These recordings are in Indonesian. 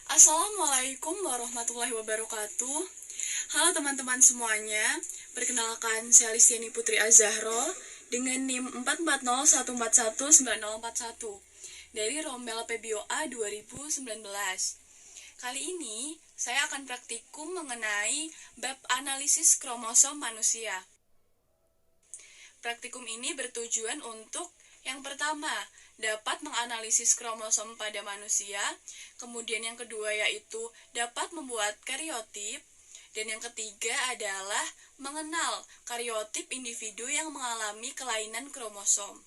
Assalamualaikum warahmatullahi wabarakatuh. Halo teman-teman semuanya, perkenalkan saya Listiani Putri Azahro dengan NIM 440141941 dari Rommel PBOA 2019. Kali ini saya akan praktikum mengenai bab analisis kromosom manusia. Praktikum ini bertujuan untuk yang pertama, dapat menganalisis kromosom pada manusia, kemudian yang kedua yaitu dapat membuat kariotip, dan yang ketiga adalah mengenal kariotip individu yang mengalami kelainan kromosom.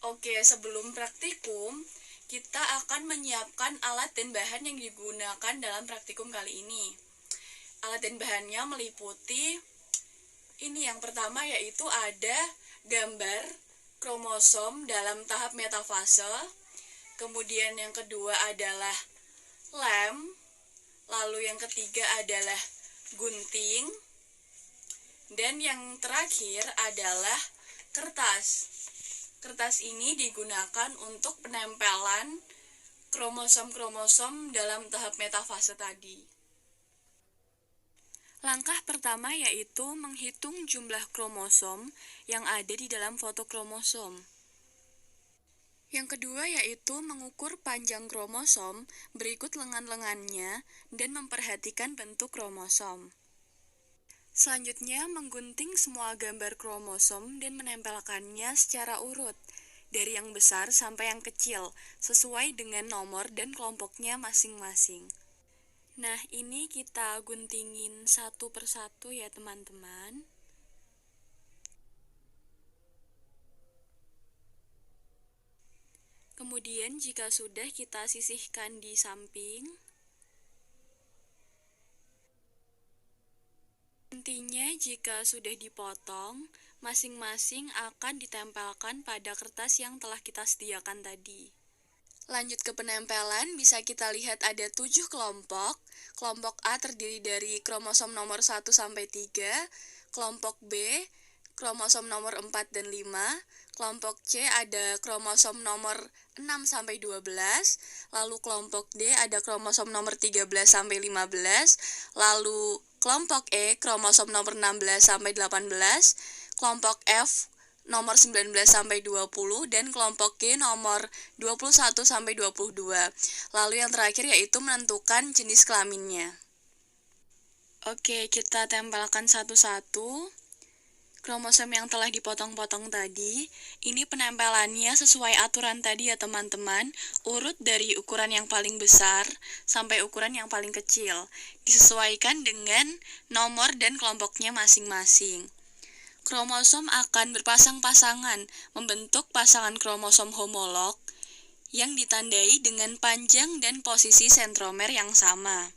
Oke, sebelum praktikum, kita akan menyiapkan alat dan bahan yang digunakan dalam praktikum kali ini. Alat dan bahannya meliputi ini yang pertama yaitu ada gambar kromosom dalam tahap metafase. Kemudian yang kedua adalah lem. Lalu yang ketiga adalah gunting. Dan yang terakhir adalah kertas. Kertas ini digunakan untuk penempelan kromosom-kromosom dalam tahap metafase tadi. Langkah pertama yaitu menghitung jumlah kromosom yang ada di dalam foto kromosom. Yang kedua yaitu mengukur panjang kromosom berikut lengan-lengannya dan memperhatikan bentuk kromosom. Selanjutnya menggunting semua gambar kromosom dan menempelkannya secara urut, dari yang besar sampai yang kecil, sesuai dengan nomor dan kelompoknya masing-masing. Nah, ini kita guntingin satu persatu ya teman-teman. Kemudian jika sudah kita sisihkan di samping. Intinya jika sudah dipotong, masing-masing akan ditempelkan pada kertas yang telah kita sediakan tadi. Lanjut ke penempelan, bisa kita lihat ada 7 kelompok. Kelompok A terdiri dari kromosom nomor 1 sampai 3, kelompok B kromosom nomor 4 dan 5, kelompok C ada kromosom nomor 6 sampai 12, lalu kelompok D ada kromosom nomor 13 sampai 15, lalu kelompok E kromosom nomor 16 sampai 18, kelompok F nomor 19 sampai 20 dan kelompok G nomor 21 sampai 22. Lalu yang terakhir yaitu menentukan jenis kelaminnya. Oke, kita tempelkan satu-satu. Kromosom yang telah dipotong-potong tadi, ini penempelannya sesuai aturan tadi ya teman-teman, urut dari ukuran yang paling besar sampai ukuran yang paling kecil, disesuaikan dengan nomor dan kelompoknya masing-masing. Kromosom akan berpasang-pasangan, membentuk pasangan kromosom homolog yang ditandai dengan panjang dan posisi sentromer yang sama.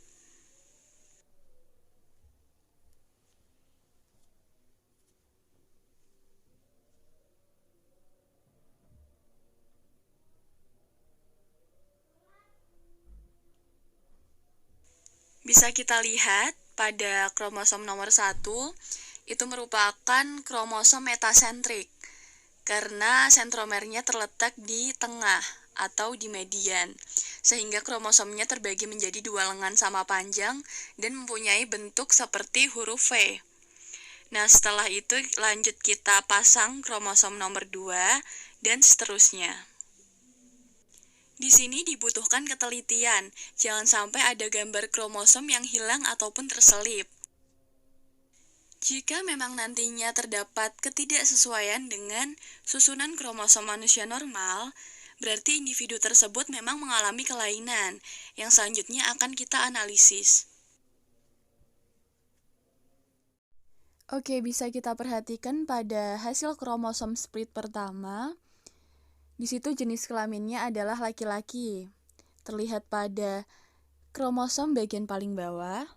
Bisa kita lihat pada kromosom nomor 1, itu merupakan kromosom metasentrik karena sentromernya terletak di tengah atau di median, sehingga kromosomnya terbagi menjadi 2 lengan sama panjang dan mempunyai bentuk seperti huruf V. Nah, setelah itu lanjut kita pasang kromosom nomor 2 dan seterusnya. Di sini dibutuhkan ketelitian, jangan sampai ada gambar kromosom yang hilang ataupun terselip. Jika memang nantinya terdapat ketidaksesuaian dengan susunan kromosom manusia normal, berarti individu tersebut memang mengalami kelainan, yang selanjutnya akan kita analisis. Oke, bisa kita perhatikan pada hasil kromosom split pertama. Di situ jenis kelaminnya adalah laki-laki. Terlihat pada kromosom bagian paling bawah.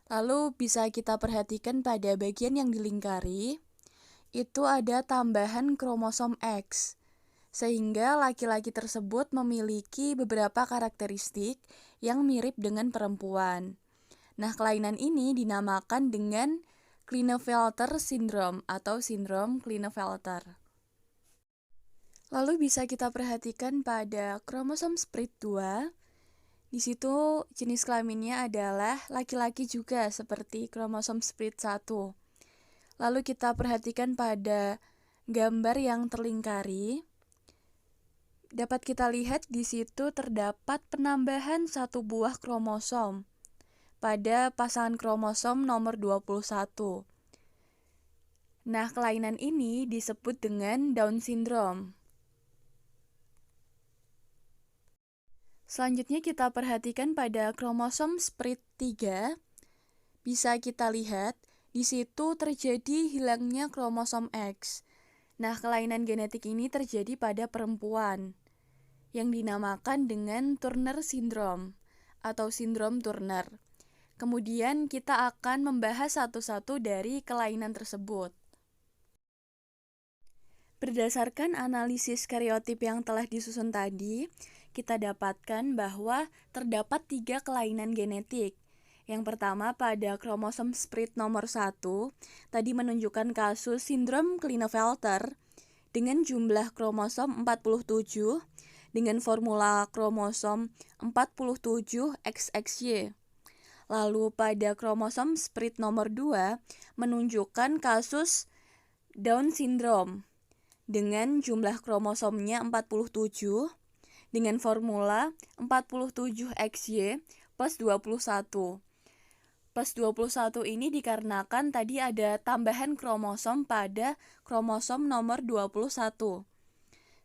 Lalu bisa kita perhatikan pada bagian yang dilingkari, itu ada tambahan kromosom X, sehingga laki-laki tersebut memiliki beberapa karakteristik yang mirip dengan perempuan. Nah, kelainan ini dinamakan dengan Klinefelter syndrome atau sindrom Klinefelter. Lalu bisa kita perhatikan pada kromosom split 2, Di situ jenis kelaminnya adalah laki-laki juga seperti kromosom split 1. Lalu kita perhatikan pada gambar yang terlingkari. Dapat kita lihat di situ terdapat penambahan satu buah kromosom pada pasangan kromosom nomor 21. Nah, kelainan ini disebut dengan Down syndrome. Selanjutnya kita perhatikan pada kromosom split 3. Bisa kita lihat di situ terjadi hilangnya kromosom X. Nah, kelainan genetik ini terjadi pada perempuan yang dinamakan dengan Turner syndrome atau sindrom Turner. Kemudian kita akan membahas satu-satu dari kelainan tersebut. Berdasarkan analisis kariotip yang telah disusun tadi, kita dapatkan bahwa terdapat 3 kelainan genetik. Yang pertama pada kromosom split nomor 1, tadi menunjukkan kasus sindrom Klinefelter dengan jumlah kromosom 47 dengan formula kromosom 47XXY. Lalu pada kromosom split nomor 2 menunjukkan kasus Down syndrome dengan jumlah kromosomnya 47 dengan formula 47XY plus 21. Plus 21 ini dikarenakan tadi ada tambahan kromosom pada kromosom nomor 21.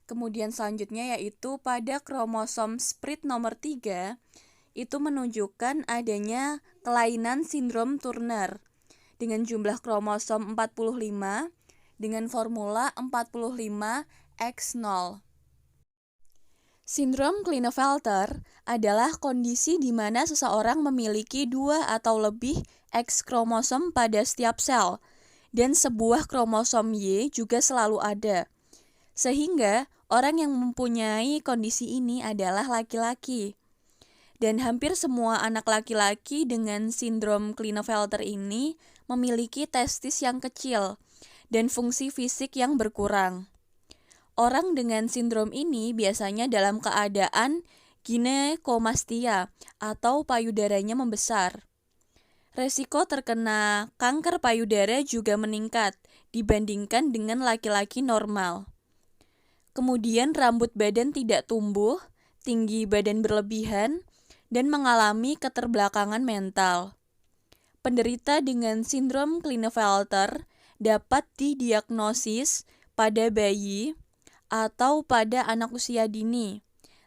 Kemudian selanjutnya yaitu pada kromosom split nomor 3, itu menunjukkan adanya kelainan sindrom Turner dengan jumlah kromosom 45 dengan formula 45X0. Sindrom Klinefelter adalah kondisi di mana seseorang memiliki 2 atau lebih X kromosom pada setiap sel, dan sebuah kromosom Y juga selalu ada. Sehingga orang yang mempunyai kondisi ini adalah laki-laki. Dan hampir semua anak laki-laki dengan sindrom Klinefelter ini memiliki testis yang kecil dan fungsi fisik yang berkurang. Orang dengan sindrom ini biasanya dalam keadaan ginekomastia atau payudaranya membesar. Resiko terkena kanker payudara juga meningkat dibandingkan dengan laki-laki normal. Kemudian rambut badan tidak tumbuh, tinggi badan berlebihan, dan mengalami keterbelakangan mental. Penderita dengan sindrom Klinefelter dapat didiagnosis pada bayi atau pada anak usia dini,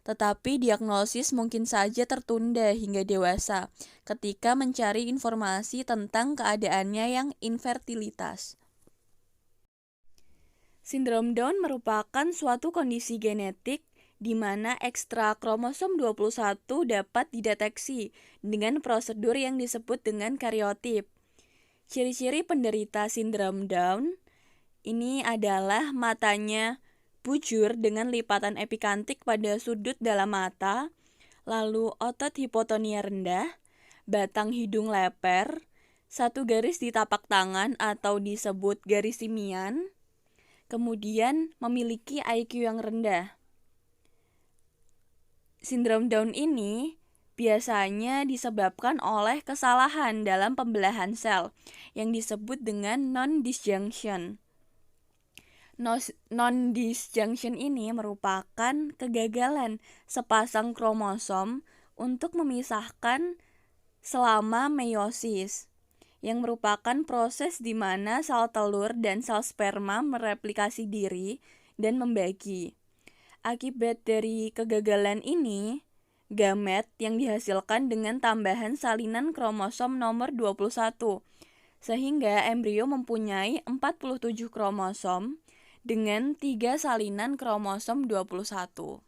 tetapi diagnosis mungkin saja tertunda hingga dewasa ketika mencari informasi tentang keadaannya yang infertilitas. Sindrom Down merupakan suatu kondisi genetik di mana ekstra kromosom 21 dapat dideteksi dengan prosedur yang disebut dengan kariotip. Ciri-ciri penderita sindrom Down ini adalah matanya bujur dengan lipatan epikantik pada sudut dalam mata, lalu otot hipotonia rendah, batang hidung leper, satu garis di tapak tangan atau disebut garis simian, kemudian memiliki IQ yang rendah. Sindrom Down ini biasanya disebabkan oleh kesalahan dalam pembelahan sel yang disebut dengan non-disjunction. Non-disjunction ini merupakan kegagalan sepasang kromosom untuk memisahkan selama meiosis, yang merupakan proses di mana sel telur dan sel sperma mereplikasi diri dan membagi. Akibat dari kegagalan ini, gamet yang dihasilkan dengan tambahan salinan kromosom nomor 21, sehingga embrio mempunyai 47 kromosom dengan 3 salinan kromosom 21.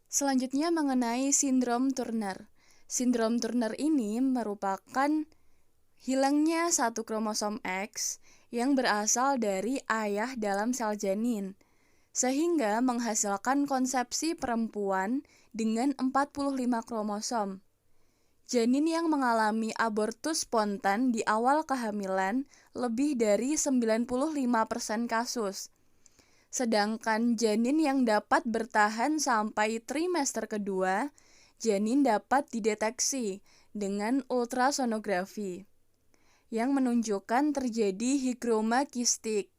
Selanjutnya mengenai sindrom Turner. Sindrom Turner ini merupakan hilangnya satu kromosom X yang berasal dari ayah dalam sel janin, sehingga menghasilkan konsepsi perempuan dengan 45 kromosom. Janin yang mengalami abortus spontan di awal kehamilan lebih dari 95% kasus. Sedangkan janin yang dapat bertahan sampai trimester kedua janin dapat dideteksi dengan ultrasonografi yang menunjukkan terjadi higroma kistik,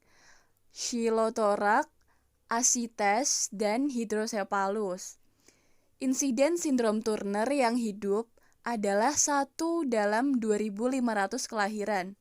psilotorak, asites, dan hidrosepalus. Insiden sindrom Turner yang hidup adalah 1 dalam 2.500 kelahiran.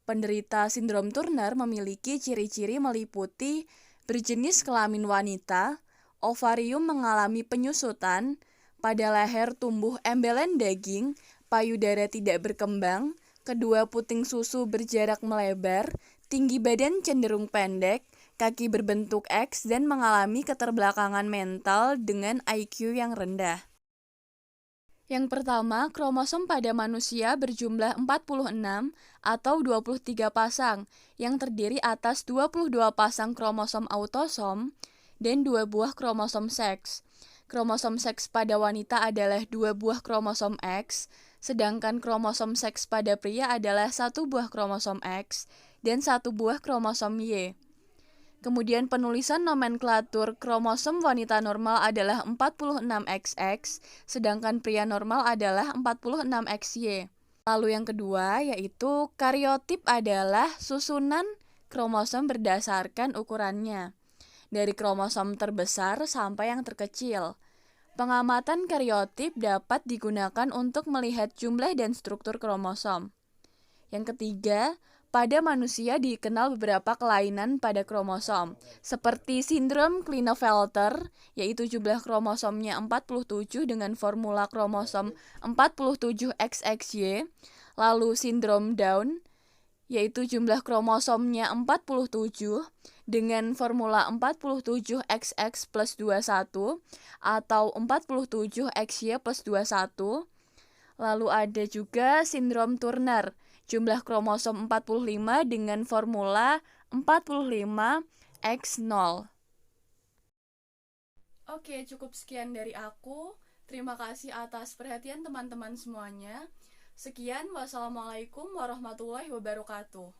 Penderita sindrom Turner memiliki ciri-ciri meliputi berjenis kelamin wanita, ovarium mengalami penyusutan, pada leher tumbuh embelen daging, payudara tidak berkembang, kedua puting susu berjarak melebar, tinggi badan cenderung pendek, kaki berbentuk X, dan mengalami keterbelakangan mental dengan IQ yang rendah. Yang pertama, kromosom pada manusia berjumlah 46 atau 23 pasang, yang terdiri atas 22 pasang kromosom autosom dan 2 buah kromosom seks. Kromosom seks pada wanita adalah 2 buah kromosom X, sedangkan kromosom seks pada pria adalah 1 buah kromosom X dan 1 buah kromosom Y. Kemudian penulisan nomenklatur kromosom wanita normal adalah 46XX, sedangkan pria normal adalah 46XY. Lalu yang kedua yaitu kariotip adalah susunan kromosom berdasarkan ukurannya, dari kromosom terbesar sampai yang terkecil. Pengamatan kariotip dapat digunakan untuk melihat jumlah dan struktur kromosom. Yang ketiga, pada manusia dikenal beberapa kelainan pada kromosom, seperti sindrom Klinefelter, yaitu jumlah kromosomnya 47 dengan formula kromosom 47XXY, lalu sindrom Down, yaitu jumlah kromosomnya 47 dengan formula 47XX plus 21 atau 47XY plus 21. Lalu ada juga sindrom Turner, jumlah kromosom 45 dengan formula 45X0. Oke, cukup sekian dari aku. Terima kasih atas perhatian teman-teman semuanya. Sekian, wassalamualaikum warahmatullahi wabarakatuh.